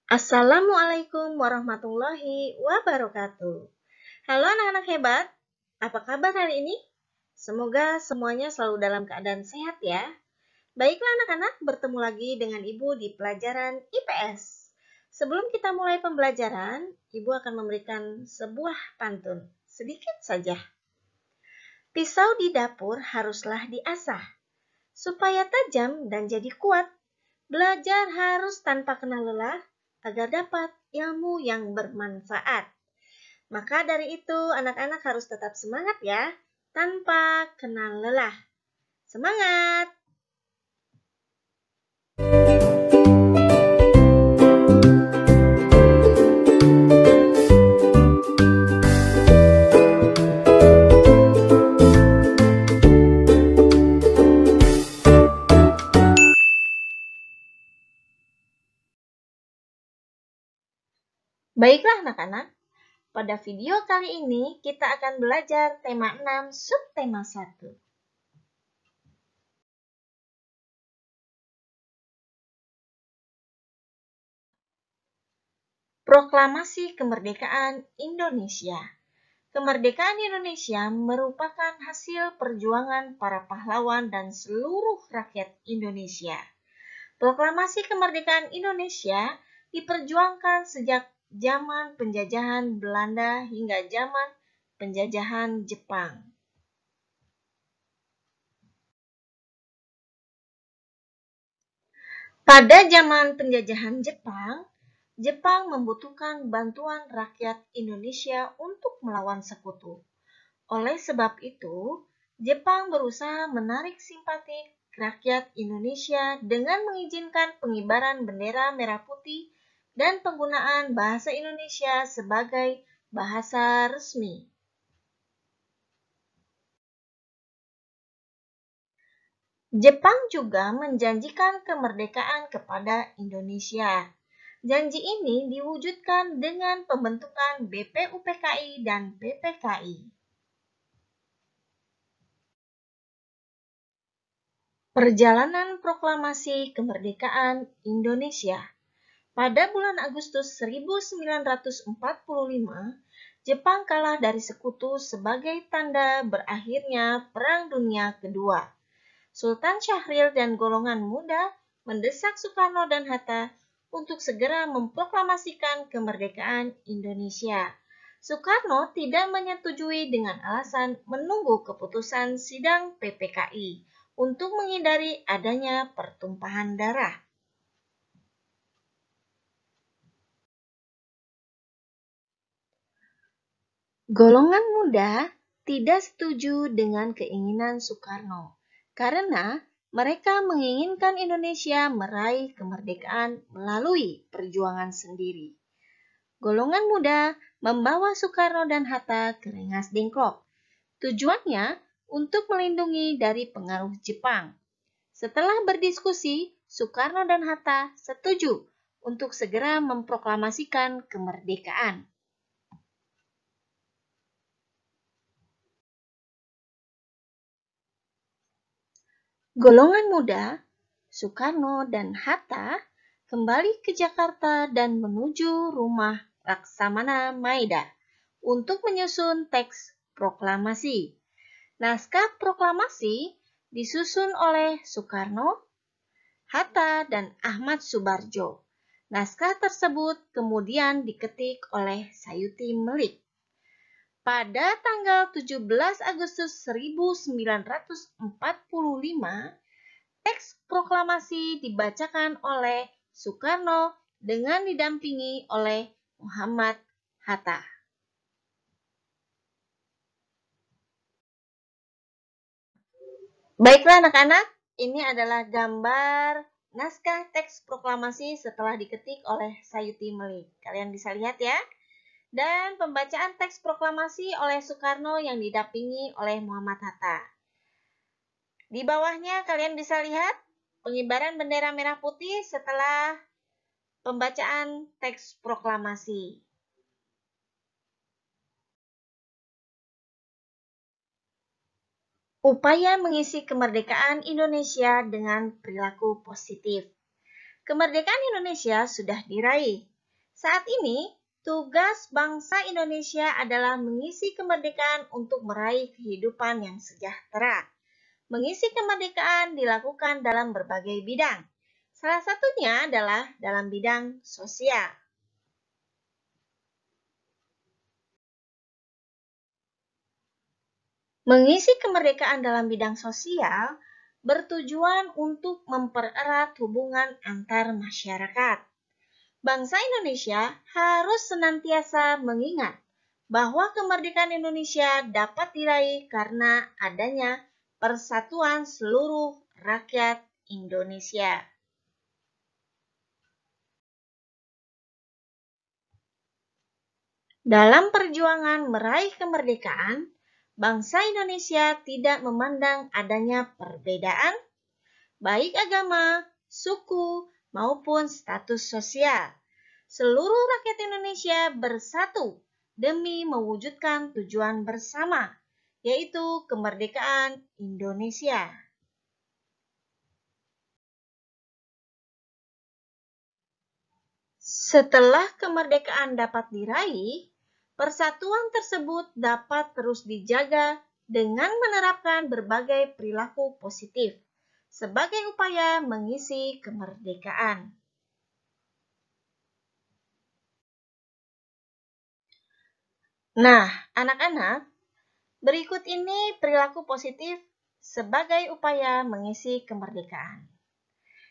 Assalamualaikum warahmatullahi wabarakatuh. Halo anak-anak hebat, apa kabar hari ini? Semoga semuanya selalu dalam keadaan sehat ya. Baiklah anak-anak, bertemu lagi dengan Ibu di pelajaran IPS. Sebelum kita mulai pembelajaran, Ibu akan memberikan sebuah pantun, sedikit saja. Pisau di dapur haruslah diasah, supaya tajam dan jadi kuat. Belajar harus tanpa kenal lelah, agar dapat ilmu yang bermanfaat. Maka dari itu, anak-anak harus tetap semangat ya, tanpa kenal lelah. Semangat! Baiklah anak-anak, pada video kali ini kita akan belajar tema 6 subtema 1. Proklamasi Kemerdekaan Indonesia. Kemerdekaan Indonesia merupakan hasil perjuangan para pahlawan dan seluruh rakyat Indonesia. Proklamasi Kemerdekaan Indonesia diperjuangkan sejak zaman penjajahan Belanda hingga zaman penjajahan Jepang. Pada zaman penjajahan Jepang, Jepang membutuhkan bantuan rakyat Indonesia untuk melawan sekutu. Oleh sebab itu, Jepang berusaha menarik simpati rakyat Indonesia dengan mengizinkan pengibaran bendera merah putih dan penggunaan bahasa Indonesia sebagai bahasa resmi. Jepang juga menjanjikan kemerdekaan kepada Indonesia. Janji ini diwujudkan dengan pembentukan BPUPKI dan PPKI. Perjalanan Proklamasi Kemerdekaan Indonesia. Pada bulan Agustus 1945, Jepang kalah dari sekutu sebagai tanda berakhirnya Perang Dunia Kedua. Sultan Syahrir dan golongan muda mendesak Soekarno dan Hatta untuk segera memproklamasikan kemerdekaan Indonesia. Soekarno tidak menyetujui dengan alasan menunggu keputusan sidang PPKI untuk menghindari adanya pertumpahan darah. Golongan muda tidak setuju dengan keinginan Soekarno karena mereka menginginkan Indonesia meraih kemerdekaan melalui perjuangan sendiri. Golongan muda membawa Soekarno dan Hatta ke Rengas Dengklok. Tujuannya untuk melindungi dari pengaruh Jepang. Setelah berdiskusi, Soekarno dan Hatta setuju untuk segera memproklamasikan kemerdekaan. Golongan muda, Soekarno dan Hatta kembali ke Jakarta dan menuju rumah Laksamana Maeda untuk menyusun teks proklamasi. Naskah proklamasi disusun oleh Soekarno, Hatta, dan Ahmad Subarjo. Naskah tersebut kemudian diketik oleh Sayuti Melik. Pada tanggal 17 Agustus 1945, teks proklamasi dibacakan oleh Soekarno dengan didampingi oleh Muhammad Hatta. Baiklah anak-anak, ini adalah gambar naskah teks proklamasi setelah diketik oleh Sayuti Melik. Kalian bisa lihat ya. Dan pembacaan teks proklamasi oleh Soekarno yang didampingi oleh Muhammad Hatta. Di bawahnya kalian bisa lihat pengibaran bendera merah putih setelah pembacaan teks proklamasi. Upaya mengisi kemerdekaan Indonesia dengan perilaku positif. Kemerdekaan Indonesia sudah diraih. Saat ini, tugas bangsa Indonesia adalah mengisi kemerdekaan untuk meraih kehidupan yang sejahtera. Mengisi kemerdekaan dilakukan dalam berbagai bidang. Salah satunya adalah dalam bidang sosial. Mengisi kemerdekaan dalam bidang sosial bertujuan untuk mempererat hubungan antar masyarakat. Bangsa Indonesia harus senantiasa mengingat bahwa kemerdekaan Indonesia dapat diraih karena adanya persatuan seluruh rakyat Indonesia. Dalam perjuangan meraih kemerdekaan, bangsa Indonesia tidak memandang adanya perbedaan, baik agama, suku, maupun status sosial. Seluruh rakyat Indonesia bersatu demi mewujudkan tujuan bersama, yaitu kemerdekaan Indonesia. Setelah kemerdekaan dapat diraih, persatuan tersebut dapat terus dijaga dengan menerapkan berbagai perilaku positif sebagai upaya mengisi kemerdekaan. Nah, anak-anak, berikut ini perilaku positif sebagai upaya mengisi kemerdekaan.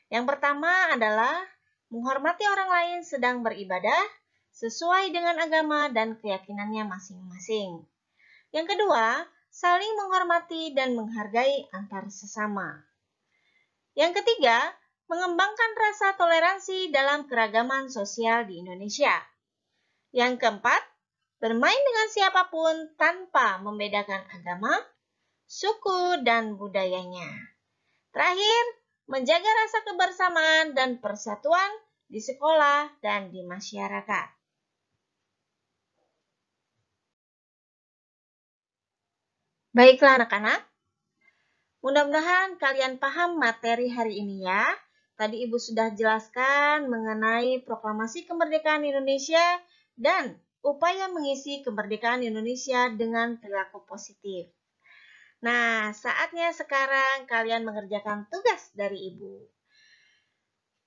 Yang pertama adalah menghormati orang lain sedang beribadah sesuai dengan agama dan keyakinannya masing-masing. Yang kedua, saling menghormati dan menghargai antar sesama. Yang ketiga, mengembangkan rasa toleransi dalam keragaman sosial di Indonesia. Yang keempat, bermain dengan siapapun tanpa membedakan agama, suku, dan budayanya. Terakhir, menjaga rasa kebersamaan dan persatuan di sekolah dan di masyarakat. Baiklah anak-anak, mudah-mudahan kalian paham materi hari ini ya. Tadi Ibu sudah jelaskan mengenai proklamasi kemerdekaan Indonesia dan upaya mengisi kemerdekaan Indonesia dengan perilaku positif. Nah, saatnya sekarang kalian mengerjakan tugas dari Ibu.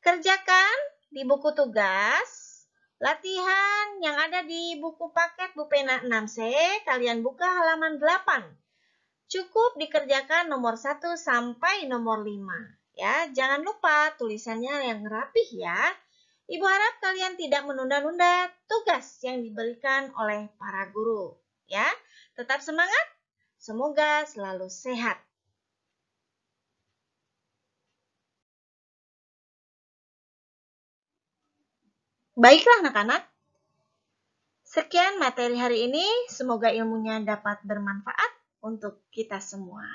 Kerjakan di buku tugas, latihan yang ada di buku paket Bu Pena 6C, kalian buka halaman 8. Cukup dikerjakan nomor 1 sampai nomor 5. Ya, jangan lupa tulisannya yang rapih ya. Ibu harap kalian tidak menunda-nunda tugas yang diberikan oleh para guru. Ya, tetap semangat. Semoga selalu sehat. Baiklah anak-anak. Sekian materi hari ini. Semoga ilmunya dapat bermanfaat untuk kita semua.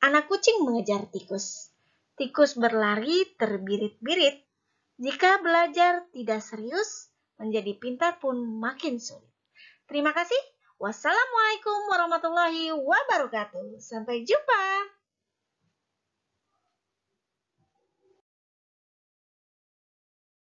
Anak kucing mengejar tikus. Tikus berlari terbirit-birit. Jika belajar tidak serius, menjadi pintar pun makin sulit. Terima kasih. Wassalamualaikum warahmatullahi wabarakatuh. Sampai jumpa.